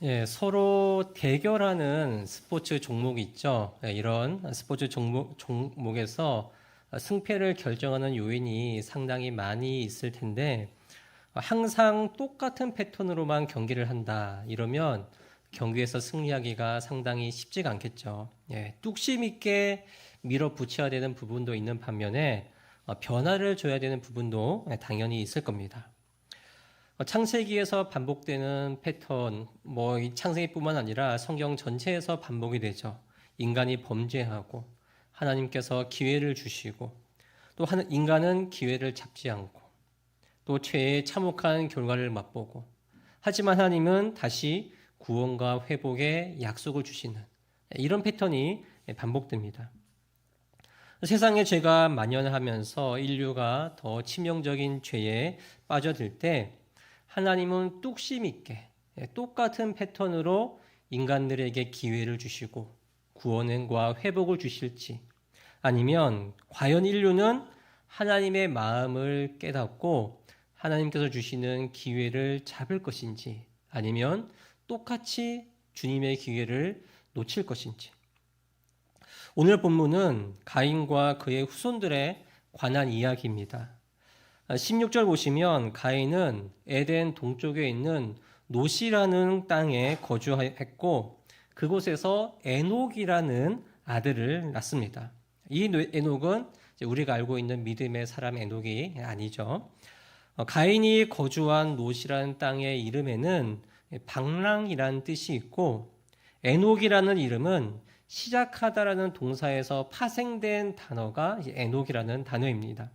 예, 서로 대결하는 스포츠 종목이 있죠. 예, 이런 스포츠 종목에서 승패를 결정하는 요인이 상당히 많이 있을 텐데, 항상 똑같은 패턴으로만 경기를 한다. 이러면 경기에서 승리하기가 상당히 쉽지가 않겠죠. 예, 뚝심 있게 밀어붙여야 되는 부분도 있는 반면에 변화를 줘야 되는 부분도 당연히 있을 겁니다. 창세기에서 반복되는 패턴, 이 창세기뿐만 아니라 성경 전체에서 반복이 되죠. 인간이 범죄하고 하나님께서 기회를 주시고 또 인간은 기회를 잡지 않고 또 죄의 참혹한 결과를 맛보고 하지만 하나님은 다시 구원과 회복의 약속을 주시는 이런 패턴이 반복됩니다. 세상에 죄가 만연하면서 인류가 더 치명적인 죄에 빠져들 때 하나님은 뚝심 있게 똑같은 패턴으로 인간들에게 기회를 주시고 구원과 회복을 주실지, 아니면 과연 인류는 하나님의 마음을 깨닫고 하나님께서 주시는 기회를 잡을 것인지, 아니면 똑같이 주님의 기회를 놓칠 것인지. 오늘 본문은 가인과 그의 후손들에 관한 이야기입니다. 16절 보시면 가인은 에덴 동쪽에 있는 노시라는 땅에 거주했고 그곳에서 에녹이라는 아들을 낳습니다. 이 에녹은 우리가 알고 있는 믿음의 사람 에녹이 아니죠. 가인이 거주한 노시라는 땅의 이름에는 방랑이라는 뜻이 있고 에녹이라는 이름은 시작하다라는 동사에서 파생된 단어가 에녹이라는 단어입니다.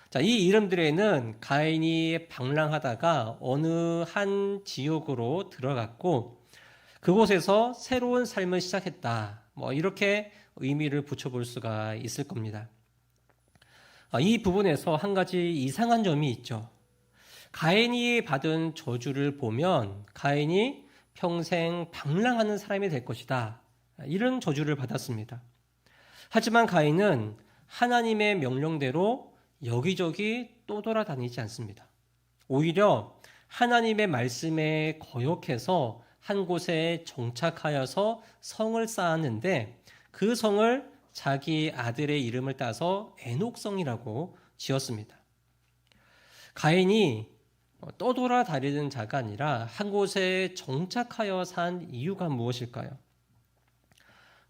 자, 이 이름들에는 가인이 방랑하다가 어느 한 지역으로 들어갔고 그곳에서 새로운 삶을 시작했다. 이렇게 의미를 붙여볼 수가 있을 겁니다. 이 부분에서 한 가지 이상한 점이 있죠. 가인이 받은 저주를 보면 가인이 평생 방랑하는 사람이 될 것이다. 이런 저주를 받았습니다. 하지만 가인은 하나님의 명령대로 여기저기 또 돌아다니지 않습니다. 오히려 하나님의 말씀에 거역해서 한 곳에 정착하여서 성을 쌓았는데 그 성을 자기 아들의 이름을 따서 에녹성이라고 지었습니다. 가인이 떠돌아다니는 자가 아니라 한 곳에 정착하여 산 이유가 무엇일까요?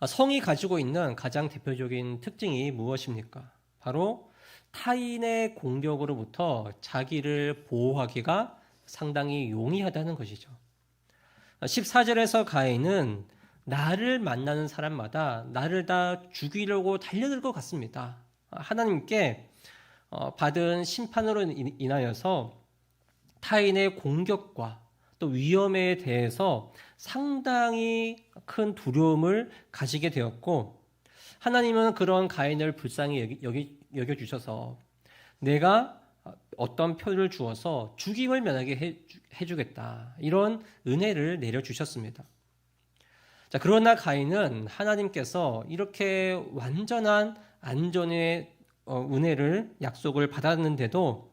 성이 가지고 있는 가장 대표적인 특징이 무엇입니까? 바로 타인의 공격으로부터 자기를 보호하기가 상당히 용이하다는 것이죠. 14절에서 가인은 나를 만나는 사람마다 나를 다 죽이려고 달려들 것 같습니다. 하나님께 받은 심판으로 인하여서 타인의 공격과 또 위험에 대해서 상당히 큰 두려움을 가지게 되었고 하나님은 그런 가인을 불쌍히 여겨주셔서 내가 어떤 표를 주어서 죽임을 면하게 해주겠다. 이런 은혜를 내려주셨습니다. 자, 그러나 가인은 하나님께서 이렇게 완전한 안전의 은혜를 약속을 받았는데도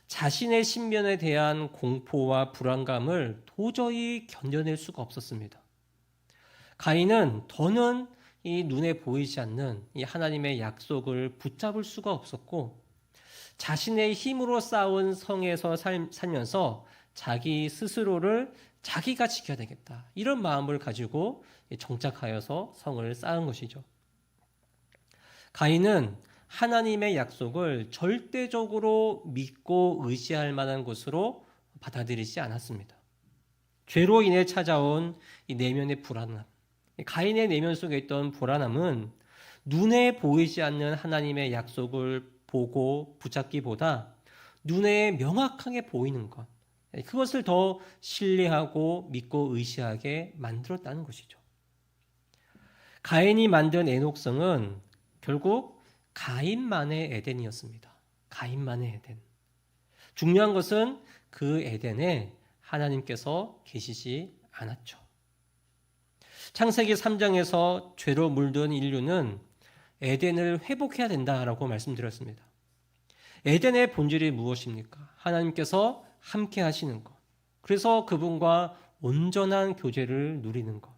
자신의 신변에 대한 공포와 불안감을 도저히 견뎌낼 수가 없었습니다. 가인은 더는 이 눈에 보이지 않는 이 하나님의 약속을 붙잡을 수가 없었고 자신의 힘으로 쌓은 성에서 살면서 자기 스스로를 자기가 지켜야 되겠다. 이런 마음을 가지고 정착하여서 성을 쌓은 것이죠. 가인은 하나님의 약속을 절대적으로 믿고 의지할 만한 것으로 받아들이지 않았습니다. 죄로 인해 찾아온 이 내면의 불안함, 가인의 내면 속에 있던 불안함은 눈에 보이지 않는 하나님의 약속을 보고 붙잡기보다 눈에 명확하게 보이는 것, 그것을 더 신뢰하고 믿고 의지하게 만들었다는 것이죠. 가인이 만든 에녹성은 결국 가인만의 에덴이었습니다. 가인만의 에덴. 중요한 것은 그 에덴에 하나님께서 계시지 않았죠. 창세기 3장에서 죄로 물든 인류는 에덴을 회복해야 된다라고 말씀드렸습니다. 에덴의 본질이 무엇입니까? 하나님께서 함께 하시는 것. 그래서 그분과 온전한 교제를 누리는 것.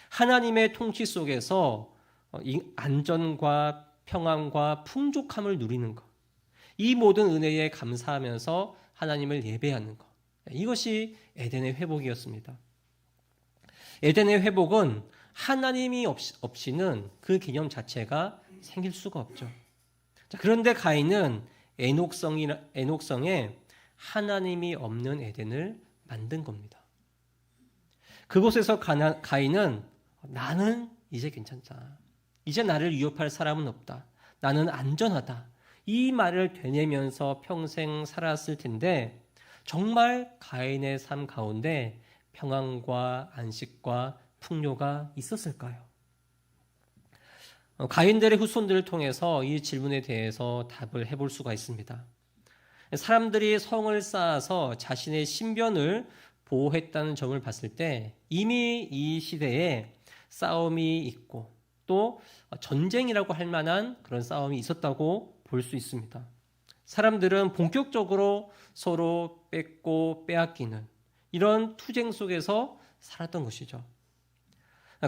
하나님의 통치 속에서 이 안전과 평안과 풍족함을 누리는 것. 이 모든 은혜에 감사하면서 하나님을 예배하는 것. 이것이 에덴의 회복이었습니다. 에덴의 회복은 하나님이 없이는 그 개념 자체가 생길 수가 없죠. 자, 그런데 가인은 에녹성에 하나님이 없는 에덴을 만든 겁니다. 그곳에서 가인은 나는 이제 괜찮다. 이제 나를 위협할 사람은 없다. 나는 안전하다. 이 말을 되뇌면서 평생 살았을 텐데 정말 가인의 삶 가운데 평안과 안식과 풍요가 있었을까요? 가인들의 후손들을 통해서 이 질문에 대해서 답을 해볼 수가 있습니다. 사람들이 성을 쌓아서 자신의 신변을 보호했다는 점을 봤을 때 이미 이 시대에 싸움이 있고 또 전쟁이라고 할 만한 그런 싸움이 있었다고 볼 수 있습니다. 사람들은 본격적으로 서로 뺏고 빼앗기는 이런 투쟁 속에서 살았던 것이죠.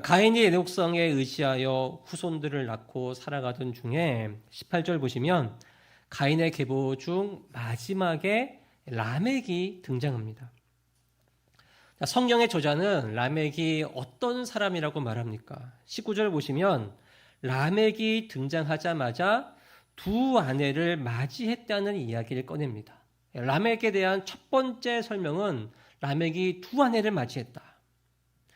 가인이 에녹성에 의지하여 후손들을 낳고 살아가던 중에 18절 보시면 가인의 계보 중 마지막에 라멕이 등장합니다. 성경의 저자는 라멕이 어떤 사람이라고 말합니까? 19절 보시면 라멕이 등장하자마자 두 아내를 맞이했다는 이야기를 꺼냅니다. 라멕에 대한 첫 번째 설명은 라멕이 두 아내를 맞이했다.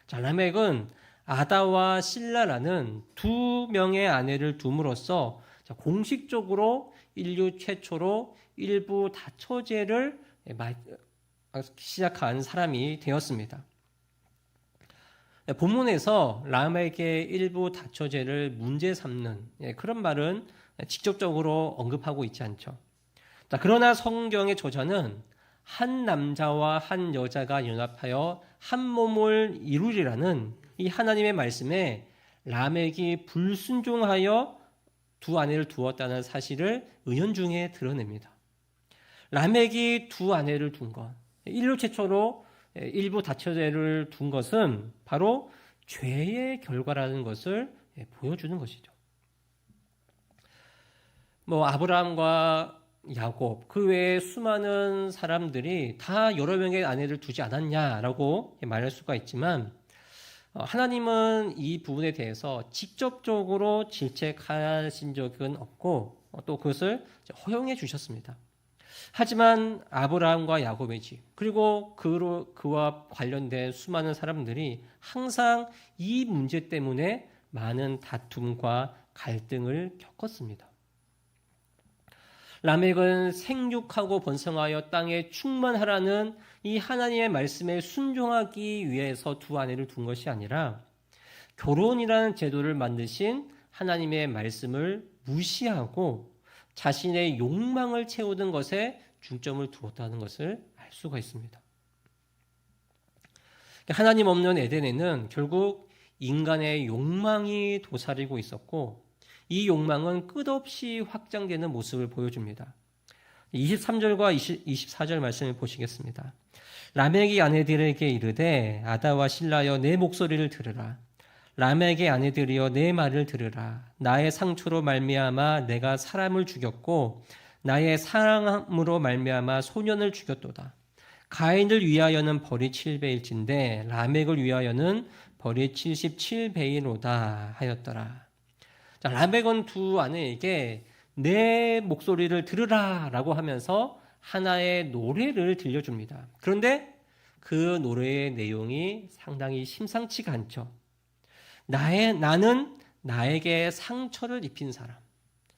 자, 라멕은 아다와 실라라는 두 명의 아내를 둠으로써 공식적으로 인류 최초로 일부 다처제를 시작한 사람이 되었습니다. 본문에서 라멕의 일부 다처제를 문제 삼는 그런 말은 직접적으로 언급하고 있지 않죠. 그러나 성경의 저자는 한 남자와 한 여자가 연합하여 한 몸을 이루리라는 이 하나님의 말씀에 라멕이 불순종하여 두 아내를 두었다는 사실을 은연중에 드러냅니다. 라멕이 두 아내를 둔 것, 인류 최초로 일부 다처제를 둔 것은 바로 죄의 결과라는 것을 보여주는 것이죠. 아브라함과 야곱 그 외에 수많은 사람들이 다 여러 명의 아내를 두지 않았냐라고 말할 수가 있지만 하나님은 이 부분에 대해서 직접적으로 질책하신 적은 없고 또 그것을 허용해 주셨습니다. 하지만 아브라함과 야곱의 집 그리고 그와 관련된 수많은 사람들이 항상 이 문제 때문에 많은 다툼과 갈등을 겪었습니다. 라멕은 생육하고 번성하여 땅에 충만하라는 이 하나님의 말씀에 순종하기 위해서 두 아내를 둔 것이 아니라 결혼이라는 제도를 만드신 하나님의 말씀을 무시하고 자신의 욕망을 채우는 것에 중점을 두었다는 것을 알 수가 있습니다. 하나님 없는 에덴에는 결국 인간의 욕망이 도사리고 있었고 이 욕망은 끝없이 확장되는 모습을 보여줍니다. 23절과 24절 말씀을 보시겠습니다. 라멕이 아내들에게 이르되 아다와 실라여 내 목소리를 들으라. 라멕의 아내들이여 내 말을 들으라. 나의 상처로 말미암아 내가 사람을 죽였고 나의 사랑으로 말미암아 소년을 죽였도다. 가인을 위하여는 벌이 7배일진데 라멕을 위하여는 벌이 77배이로다 하였더라. 자, 라멕은 두 아내에게 내 목소리를 들으라 라고 하면서 하나의 노래를 들려줍니다. 그런데 그 노래의 내용이 상당히 심상치가 않죠. 나는 나에게 상처를 입힌 사람,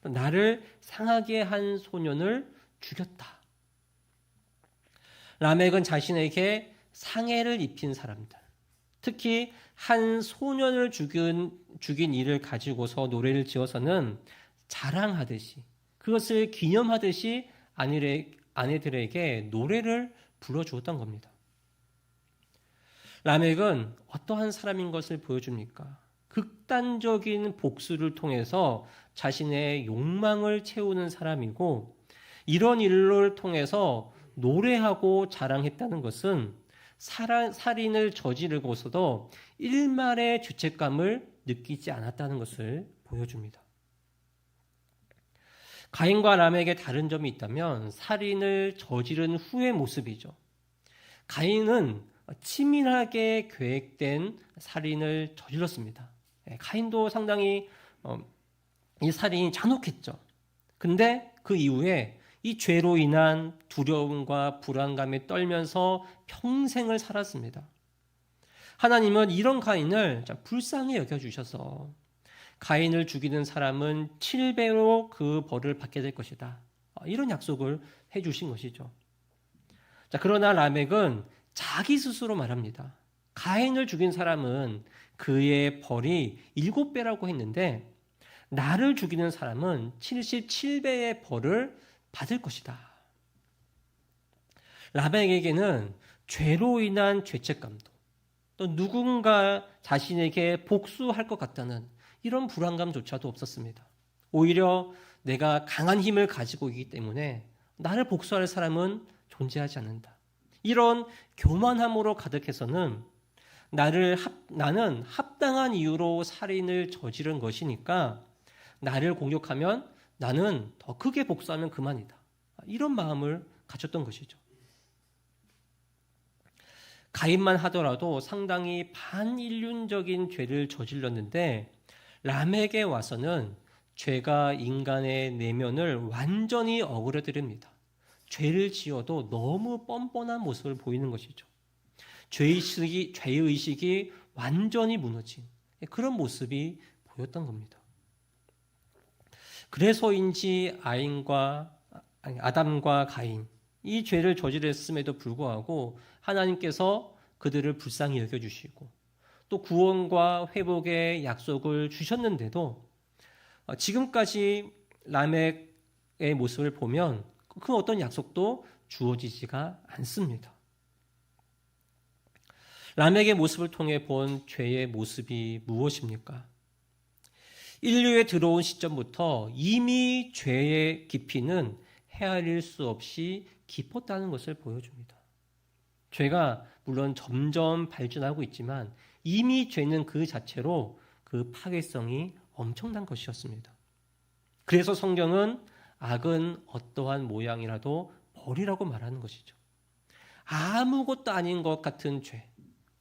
나를 상하게 한 소년을 죽였다. 라멕은 자신에게 상해를 입힌 사람들, 특히 한 소년을 죽인 일을 가지고서 노래를 지어서는 자랑하듯이 그것을 기념하듯이 아내들에게 노래를 불러주었던 겁니다. 라멕은 어떠한 사람인 것을 보여줍니까? 극단적인 복수를 통해서 자신의 욕망을 채우는 사람이고 이런 일을 통해서 노래하고 자랑했다는 것은 살인을 저지르고서도 일말의 죄책감을 느끼지 않았다는 것을 보여줍니다. 가인과 람에게 다른 점이 있다면 살인을 저지른 후의 모습이죠. 가인은 치밀하게 계획된 살인을 저질렀습니다. 가인도 상당히 이 살인이 잔혹했죠. 근데 그 이후에 이 죄로 인한 두려움과 불안감에 떨면서 평생을 살았습니다. 하나님은 이런 가인을 불쌍히 여겨주셔서 가인을 죽이는 사람은 7배로 그 벌을 받게 될 것이다. 이런 약속을 해주신 것이죠. 그러나 라멕은 자기 스스로 말합니다. 가인을 죽인 사람은 그의 벌이 7배라고 했는데 나를 죽이는 사람은 77배의 벌을 받을 것이다. 라멕에게는 죄로 인한 죄책감도 또 누군가 자신에게 복수할 것 같다는 이런 불안감조차도 없었습니다. 오히려 내가 강한 힘을 가지고 있기 때문에 나를 복수할 사람은 존재하지 않는다. 이런 교만함으로 가득해서는 나는 합당한 이유로 살인을 저지른 것이니까 나를 공격하면 나는 더 크게 복수하면 그만이다. 이런 마음을 가졌던 것이죠. 가인만 하더라도 상당히 반인륜적인 죄를 저질렀는데 람에게 와서는 죄가 인간의 내면을 완전히 어그러뜨립니다. 죄를 지어도 너무 뻔뻔한 모습을 보이는 것이죠. 죄의식이 완전히 무너진 그런 모습이 보였던 겁니다. 그래서인지 아담과 가인 이 죄를 저질렀음에도 불구하고 하나님께서 그들을 불쌍히 여겨주시고 또 구원과 회복의 약속을 주셨는데도 지금까지 라멕의 모습을 보면 그 어떤 약속도 주어지지가 않습니다. 라멕의 모습을 통해 본 죄의 모습이 무엇입니까? 인류에 들어온 시점부터 이미 죄의 깊이는 헤아릴 수 없이 깊었다는 것을 보여줍니다. 죄가 물론 점점 발전하고 있지만 이미 죄는 그 자체로 그 파괴성이 엄청난 것이었습니다. 그래서 성경은 악은 어떠한 모양이라도 벌이라고 말하는 것이죠. 아무것도 아닌 것 같은 죄,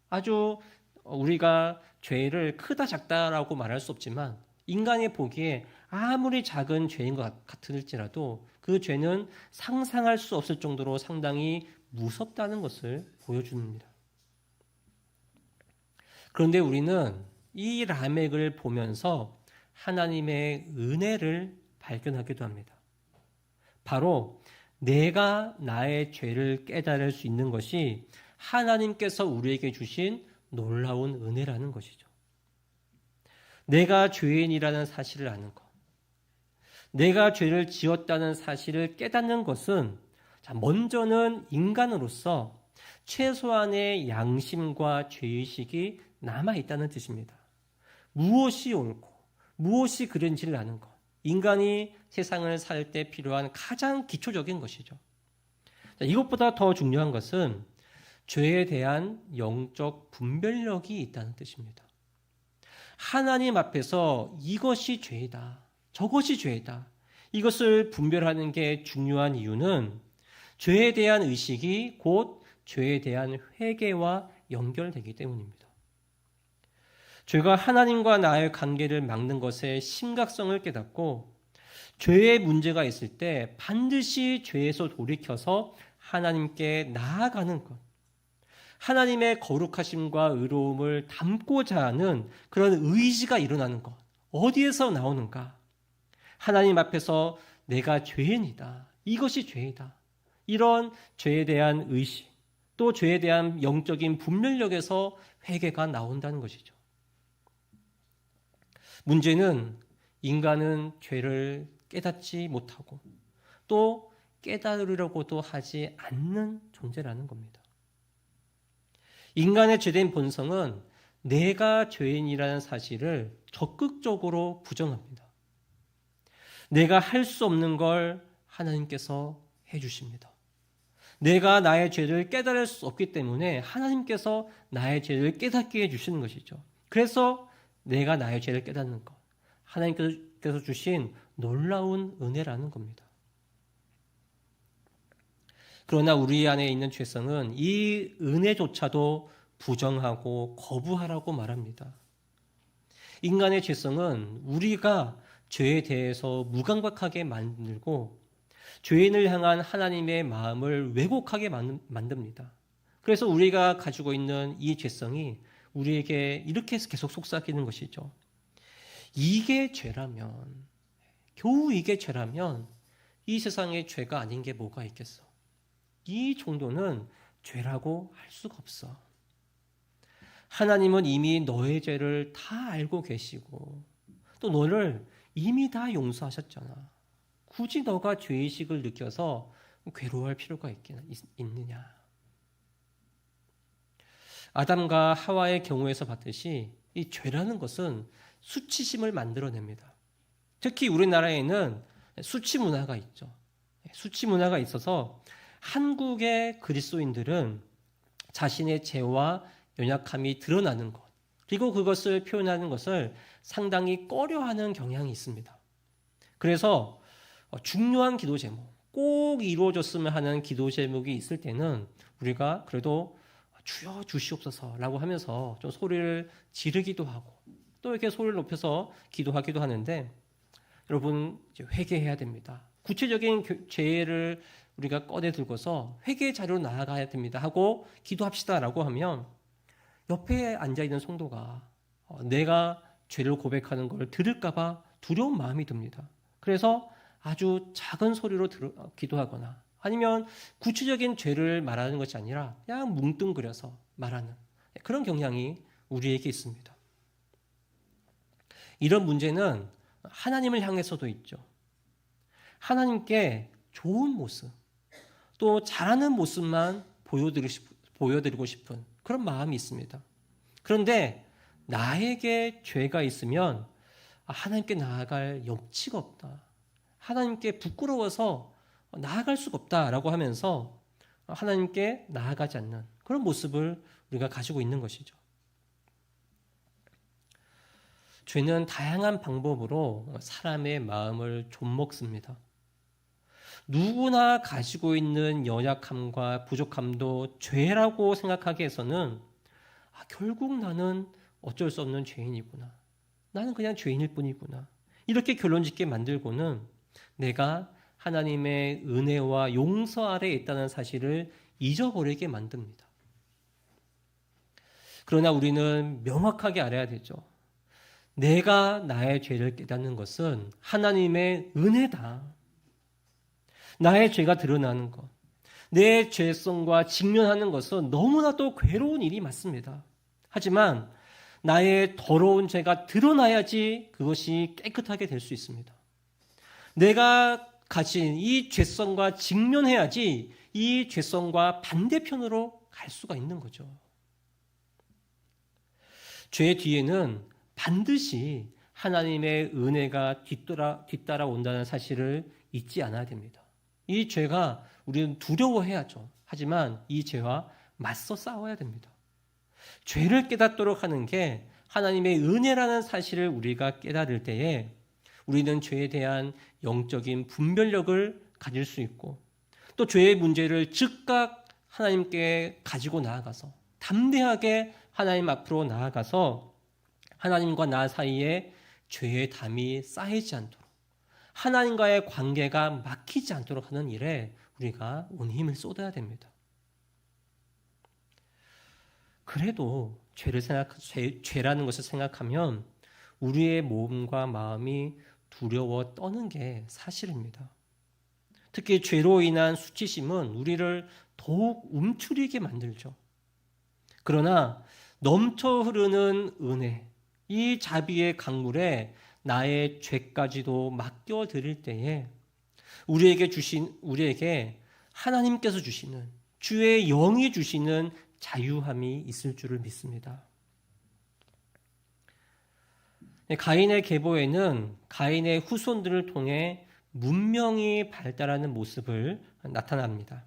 아주 우리가 죄를 크다 작다라고 말할 수 없지만 인간이 보기에 아무리 작은 죄인 것 같을지라도 그 죄는 상상할 수 없을 정도로 상당히 무섭다는 것을 보여줍니다. 그런데 우리는 이 라멕을 보면서 하나님의 은혜를 발견하기도 합니다. 바로 내가 나의 죄를 깨달을 수 있는 것이 하나님께서 우리에게 주신 놀라운 은혜라는 것이죠. 내가 죄인이라는 사실을 아는 것, 내가 죄를 지었다는 사실을 깨닫는 것은 먼저는 인간으로서 최소한의 양심과 죄의식이 남아있다는 뜻입니다. 무엇이 옳고 무엇이 그른지를 아는 것, 인간이 세상을 살 때 필요한 가장 기초적인 것이죠. 이것보다 더 중요한 것은 죄에 대한 영적 분별력이 있다는 뜻입니다. 하나님 앞에서 이것이 죄이다, 저것이 죄이다, 이것을 분별하는 게 중요한 이유는 죄에 대한 의식이 곧 죄에 대한 회개와 연결되기 때문입니다. 죄가 하나님과 나의 관계를 막는 것의 심각성을 깨닫고 죄의 문제가 있을 때 반드시 죄에서 돌이켜서 하나님께 나아가는 것, 하나님의 거룩하심과 의로움을 담고자 하는 그런 의지가 일어나는 것, 어디에서 나오는가? 하나님 앞에서 내가 죄인이다, 이것이 죄이다, 이런 죄에 대한 의식, 또 죄에 대한 영적인 분별력에서 회개가 나온다는 것이죠. 문제는 인간은 죄를 깨닫지 못하고 또 깨달으려고도 하지 않는 존재라는 겁니다. 인간의 죄된 본성은 내가 죄인이라는 사실을 적극적으로 부정합니다. 내가 할 수 없는 걸 하나님께서 해주십니다. 내가 나의 죄를 깨달을 수 없기 때문에 하나님께서 나의 죄를 깨닫게 해주시는 것이죠. 그래서 내가 나의 죄를 깨닫는 것, 하나님께서 주신 놀라운 은혜라는 겁니다. 그러나 우리 안에 있는 죄성은 이 은혜조차도 부정하고 거부하라고 말합니다. 인간의 죄성은 우리가 죄에 대해서 무감각하게 만들고 죄인을 향한 하나님의 마음을 왜곡하게 만듭니다. 그래서 우리가 가지고 있는 이 죄성이 우리에게 이렇게 계속 속삭이는 것이죠. 이게 죄라면, 겨우 이게 죄라면 이 세상에 죄가 아닌 게 뭐가 있겠어. 이 정도는 죄라고 할 수가 없어. 하나님은 이미 너의 죄를 다 알고 계시고 또 너를 이미 다 용서하셨잖아. 굳이 너가 죄의식을 느껴서 괴로워할 필요가 있느냐. 아담과 하와의 경우에서 봤듯이 이 죄라는 것은 수치심을 만들어냅니다. 특히 우리나라에는 수치 문화가 있죠. 수치 문화가 있어서 한국의 그리스도인들은 자신의 죄와 연약함이 드러나는 것, 그리고 그것을 표현하는 것을 상당히 꺼려하는 경향이 있습니다. 그래서 중요한 기도 제목, 꼭 이루어졌으면 하는 기도 제목이 있을 때는 우리가 그래도 주여 주시옵소서라고 하면서 좀 소리를 지르기도 하고 또 이렇게 소리를 높여서 기도하기도 하는데, 여러분 이제 회개해야 됩니다. 구체적인 죄를 우리가 꺼내 들고서 회개 자료로 나아가야 됩니다 하고 기도합시다라고 하면 옆에 앉아있는 성도가 내가 죄를 고백하는 걸 들을까 봐 두려운 마음이 듭니다. 그래서 아주 작은 소리로 기도하거나 아니면 구체적인 죄를 말하는 것이 아니라 그냥 뭉뚱그려서 말하는 그런 경향이 우리에게 있습니다. 이런 문제는 하나님을 향해서도 있죠. 하나님께 좋은 모습, 또 잘하는 모습만 보여드리고 싶은 그런 마음이 있습니다. 그런데 나에게 죄가 있으면 하나님께 나아갈 여지가 없다. 하나님께 부끄러워서 나아갈 수가 없다라고 하면서 하나님께 나아가지 않는 그런 모습을 우리가 가지고 있는 것이죠. 죄는 다양한 방법으로 사람의 마음을 좀먹습니다. 누구나 가지고 있는 연약함과 부족함도 죄라고 생각하게 해서는 결국 나는 어쩔 수 없는 죄인이구나. 나는 그냥 죄인일 뿐이구나. 이렇게 결론짓게 만들고는 내가 하나님의 은혜와 용서 아래에 있다는 사실을 잊어버리게 만듭니다. 그러나 우리는 명확하게 알아야 되죠. 내가 나의 죄를 깨닫는 것은 하나님의 은혜다. 나의 죄가 드러나는 것, 내 죄성과 직면하는 것은 너무나도 괴로운 일이 맞습니다. 하지만 나의 더러운 죄가 드러나야지 그것이 깨끗하게 될 수 있습니다. 내가 가진 이 죄성과 직면해야지 이 죄성과 반대편으로 갈 수가 있는 거죠. 죄 뒤에는 반드시 하나님의 은혜가 뒤따라 온다는 사실을 잊지 않아야 됩니다. 이 죄가 우리는 두려워해야죠. 하지만 이 죄와 맞서 싸워야 됩니다. 죄를 깨닫도록 하는 게 하나님의 은혜라는 사실을 우리가 깨달을 때에 우리는 죄에 대한 영적인 분별력을 가질 수 있고 또 죄의 문제를 즉각 하나님께 가지고 나아가서 담대하게 하나님 앞으로 나아가서 하나님과 나 사이에 죄의 담이 쌓이지 않도록 하나님과의 관계가 막히지 않도록 하는 일에 우리가 온 힘을 쏟아야 됩니다. 그래도 죄라는 것을 생각하면 우리의 몸과 마음이 두려워 떠는 게 사실입니다. 특히 죄로 인한 수치심은 우리를 더욱 움츠리게 만들죠. 그러나 넘쳐 흐르는 은혜, 이 자비의 강물에 나의 죄까지도 맡겨드릴 때에 우리에게 하나님께서 주시는 주의 영이 주시는 자유함이 있을 줄을 믿습니다. 가인의 계보에는 가인의 후손들을 통해 문명이 발달하는 모습을 나타납니다.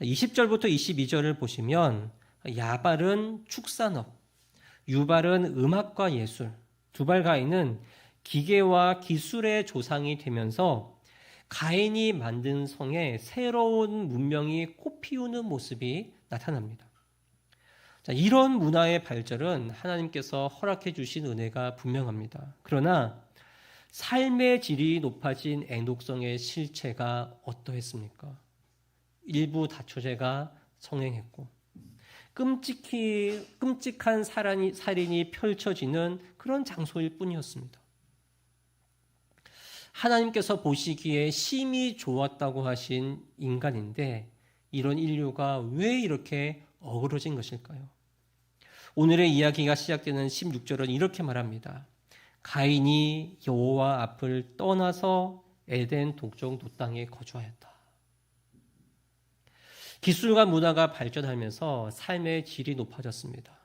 20절부터 22절을 보시면 야발은 축산업, 유발은 음악과 예술, 두발 가인은 기계와 기술의 조상이 되면서 가인이 만든 성에 새로운 문명이 꽃피우는 모습이 나타납니다. 자, 이런 문화의 발전은 하나님께서 허락해 주신 은혜가 분명합니다. 그러나 삶의 질이 높아진 애녹성의 실체가 어떠했습니까? 일부 다처제가 성행했고 끔찍한 살인이 펼쳐지는 그런 장소일 뿐이었습니다. 하나님께서 보시기에 심히 좋았다고 하신 인간인데 이런 인류가 왜 이렇게 어그러진 것일까요? 오늘의 이야기가 시작되는 16절은 이렇게 말합니다. 가인이 여호와 앞을 떠나서 에덴 동쪽 노땅에 거주하였다. 기술과 문화가 발전하면서 삶의 질이 높아졌습니다.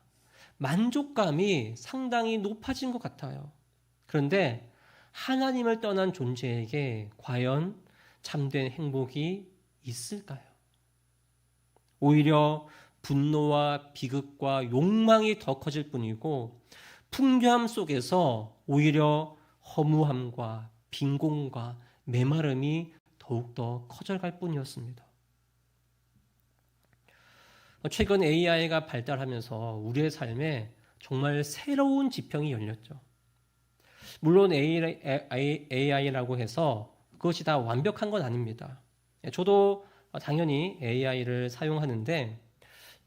만족감이 상당히 높아진 것 같아요. 그런데 하나님을 떠난 존재에게 과연 참된 행복이 있을까요? 오히려 분노와 비극과 욕망이 더 커질 뿐이고 풍요함 속에서 오히려 허무함과 빈곤과 메마름이 더욱더 커져갈 뿐이었습니다. 최근 AI가 발달하면서 우리의 삶에 정말 새로운 지평이 열렸죠. 물론 AI라고 해서 그것이 다 완벽한 건 아닙니다. 저도 당연히 AI를 사용하는데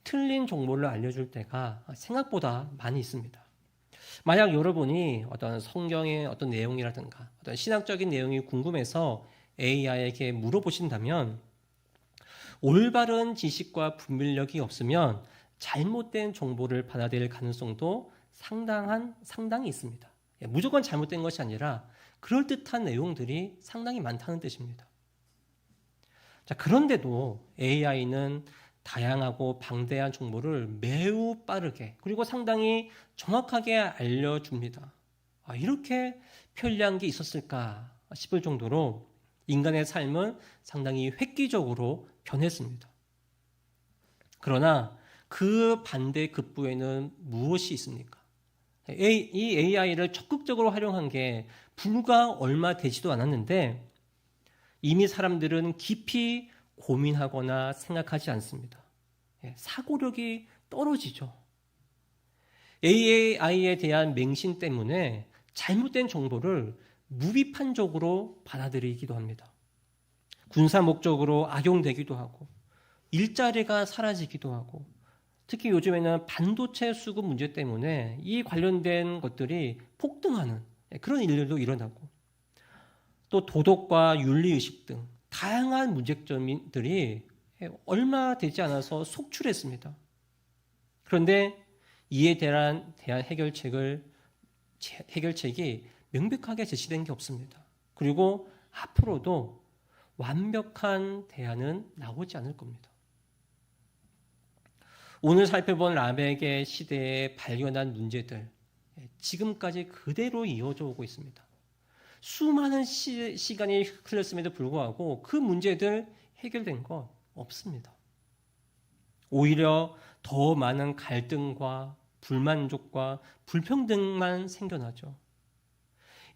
틀린 정보를 알려줄 때가 생각보다 많이 있습니다. 만약 여러분이 어떤 성경의 어떤 내용이라든가 어떤 신학적인 내용이 궁금해서 AI에게 물어보신다면 올바른 지식과 분별력이 없으면 잘못된 정보를 받아들일 가능성도 상당히 있습니다. 무조건 잘못된 것이 아니라 그럴듯한 내용들이 상당히 많다는 뜻입니다. 자, 그런데도 AI는 다양하고 방대한 정보를 매우 빠르게 그리고 상당히 정확하게 알려줍니다. 이렇게 편리한 게 있었을까 싶을 정도로 인간의 삶은 상당히 획기적으로 변했습니다. 그러나 그 반대급부에는 무엇이 있습니까? 이 AI를 적극적으로 활용한 게 불과 얼마 되지도 않았는데 이미 사람들은 깊이 고민하거나 생각하지 않습니다. 사고력이 떨어지죠. AI에 대한 맹신 때문에 잘못된 정보를 무비판적으로 받아들이기도 합니다. 군사 목적으로 악용되기도 하고 일자리가 사라지기도 하고 특히 요즘에는 반도체 수급 문제 때문에 이 관련된 것들이 폭등하는 그런 일들도 일어나고 또 도덕과 윤리의식 등 다양한 문제점들이 얼마 되지 않아서 속출했습니다. 그런데 이에 대한 해결책이 명백하게 제시된 게 없습니다. 그리고 앞으로도 완벽한 대안은 나오지 않을 겁니다. 오늘 살펴본 라멕의 시대에 발견한 문제들 지금까지 그대로 이어져 오고 있습니다. 수많은 시간이 흘렀음에도 불구하고 그 문제들 해결된 것 없습니다. 오히려 더 많은 갈등과 불만족과 불평등만 생겨나죠.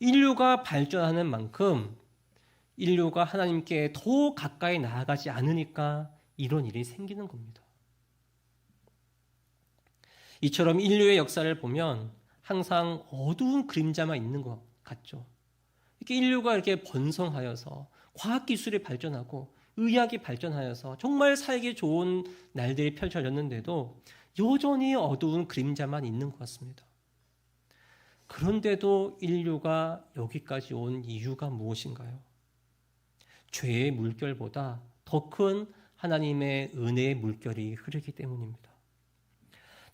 인류가 발전하는 만큼 인류가 하나님께 더 가까이 나아가지 않으니까 이런 일이 생기는 겁니다. 이처럼 인류의 역사를 보면 항상 어두운 그림자만 있는 것 같죠. 이렇게 인류가 이렇게 번성하여서 과학기술이 발전하고 의학이 발전하여서 정말 살기 좋은 날들이 펼쳐졌는데도 여전히 어두운 그림자만 있는 것 같습니다. 그런데도 인류가 여기까지 온 이유가 무엇인가요? 죄의 물결보다 더 큰 하나님의 은혜의 물결이 흐르기 때문입니다.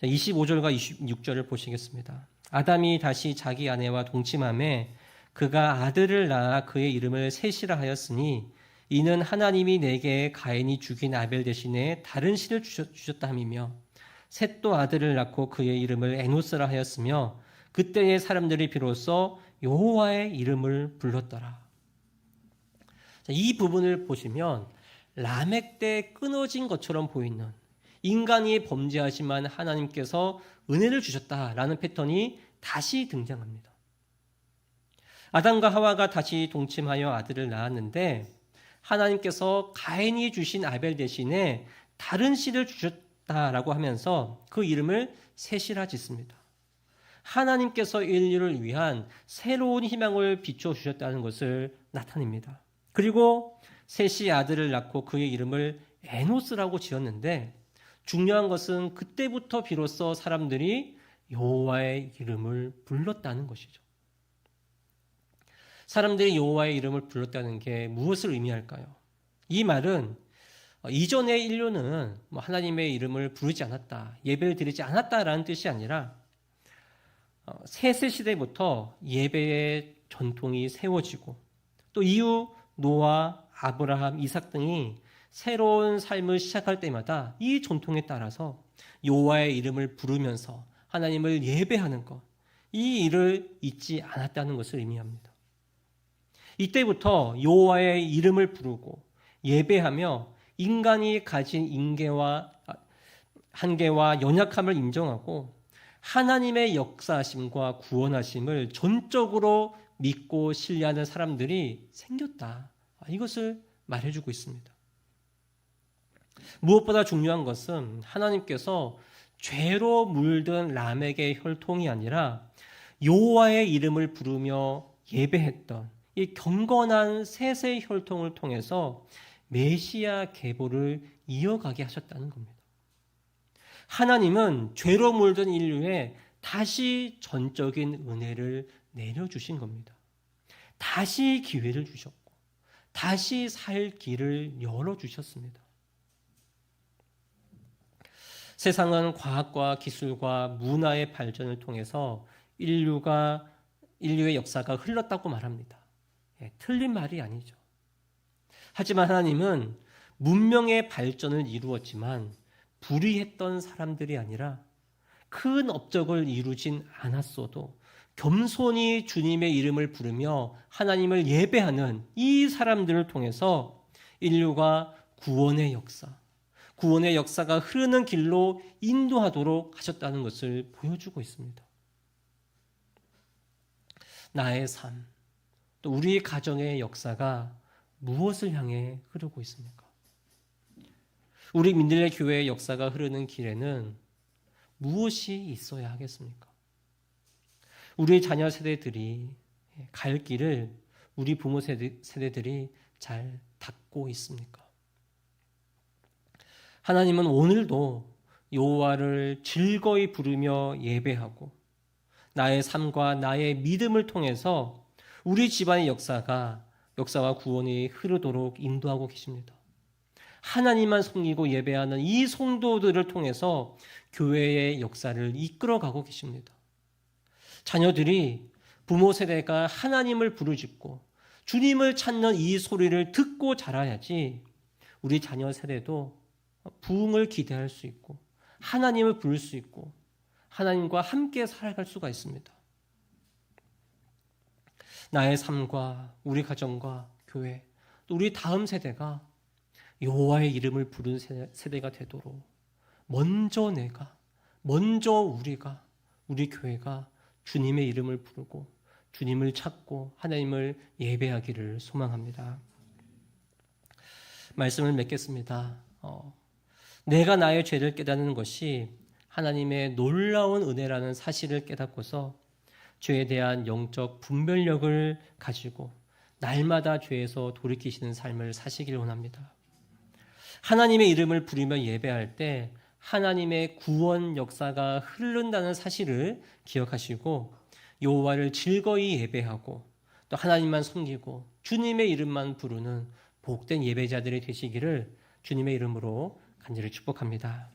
25절과 26절을 보시겠습니다. 아담이 다시 자기 아내와 동침함에 그가 아들을 낳아 그의 이름을 셋이라 하였으니 이는 하나님이 내게 가인이 죽인 아벨 대신에 다른 씨를 주셨다 함이며 셋도 아들을 낳고 그의 이름을 에노스라 하였으며 그때의 사람들이 비로소 여호와의 이름을 불렀더라. 이 부분을 보시면 라멕 때 끊어진 것처럼 보이는, 인간이 범죄하지만 하나님께서 은혜를 주셨다라는 패턴이 다시 등장합니다. 아담과 하와가 다시 동침하여 아들을 낳았는데 하나님께서 가인이 주신 아벨 대신에 다른 씨를 주셨다라고 하면서 그 이름을 셋이라 짓습니다. 하나님께서 인류를 위한 새로운 희망을 비춰주셨다는 것을 나타냅니다. 그리고 셋이 아들을 낳고 그의 이름을 에노스라고 지었는데 중요한 것은 그때부터 비로소 사람들이 여호와의 이름을 불렀다는 것이죠. 사람들이 여호와의 이름을 불렀다는 게 무엇을 의미할까요? 이 말은 이전의 인류는 하나님의 이름을 부르지 않았다, 예배를 드리지 않았다라는 뜻이 아니라 셋의 시대부터 예배의 전통이 세워지고 또 이후 노아, 아브라함, 이삭 등이 새로운 삶을 시작할 때마다 이 전통에 따라서 여호와의 이름을 부르면서 하나님을 예배하는 것, 이 일을 잊지 않았다는 것을 의미합니다. 이때부터 여호와의 이름을 부르고 예배하며 인간이 가진 한계와 연약함을 인정하고 하나님의 역사하심과 구원하심을 전적으로 믿고 신뢰하는 사람들이 생겼다. 이것을 말해주고 있습니다. 무엇보다 중요한 것은 하나님께서 죄로 물든 라멕의 혈통이 아니라 여호와의 이름을 부르며 예배했던 이 경건한 셋의 혈통을 통해서 메시아 계보를 이어가게 하셨다는 겁니다. 하나님은 죄로 물든 인류에 다시 전적인 은혜를 내려주신 겁니다. 다시 기회를 주셨고 다시 살 길을 열어주셨습니다. 세상은 과학과 기술과 문화의 발전을 통해서 인류의 역사가 흘렀다고 말합니다. 틀린 말이 아니죠. 하지만 하나님은 문명의 발전을 이루었지만 불의했던 사람들이 아니라 큰 업적을 이루진 않았어도 겸손히 주님의 이름을 부르며 하나님을 예배하는 이 사람들을 통해서 인류가 구원의 역사가 흐르는 길로 인도하도록 하셨다는 것을 보여주고 있습니다. 나의 삶, 또 우리 가정의 역사가 무엇을 향해 흐르고 있습니까? 우리 민들레 교회의 역사가 흐르는 길에는 무엇이 있어야 하겠습니까? 우리 자녀 세대들이 갈 길을 우리 부모 세대들이 잘 닦고 있습니까? 하나님은 오늘도 여호와를 즐거이 부르며 예배하고 나의 삶과 나의 믿음을 통해서 우리 집안의 역사와 구원이 흐르도록 인도하고 계십니다. 하나님만 섬기고 예배하는 이 성도들을 통해서 교회의 역사를 이끌어가고 계십니다. 자녀들이 부모 세대가 하나님을 부르짖고 주님을 찾는 이 소리를 듣고 자라야지 우리 자녀 세대도 부흥을 기대할 수 있고 하나님을 부를 수 있고 하나님과 함께 살아갈 수가 있습니다. 나의 삶과 우리 가정과 교회, 또 우리 다음 세대가 여호와의 이름을 부르는 세대가 되도록 먼저 우리가, 우리 교회가 주님의 이름을 부르고 주님을 찾고 하나님을 예배하기를 소망합니다. 말씀을 맺겠습니다. 내가 나의 죄를 깨닫는 것이 하나님의 놀라운 은혜라는 사실을 깨닫고서 죄에 대한 영적 분별력을 가지고 날마다 죄에서 돌이키시는 삶을 사시길 원합니다. 하나님의 이름을 부르며 예배할 때 하나님의 구원 역사가 흐른다는 사실을 기억하시고 여호와를 즐거이 예배하고 또 하나님만 섬기고 주님의 이름만 부르는 복된 예배자들이 되시기를 주님의 이름으로 간절히 축복합니다.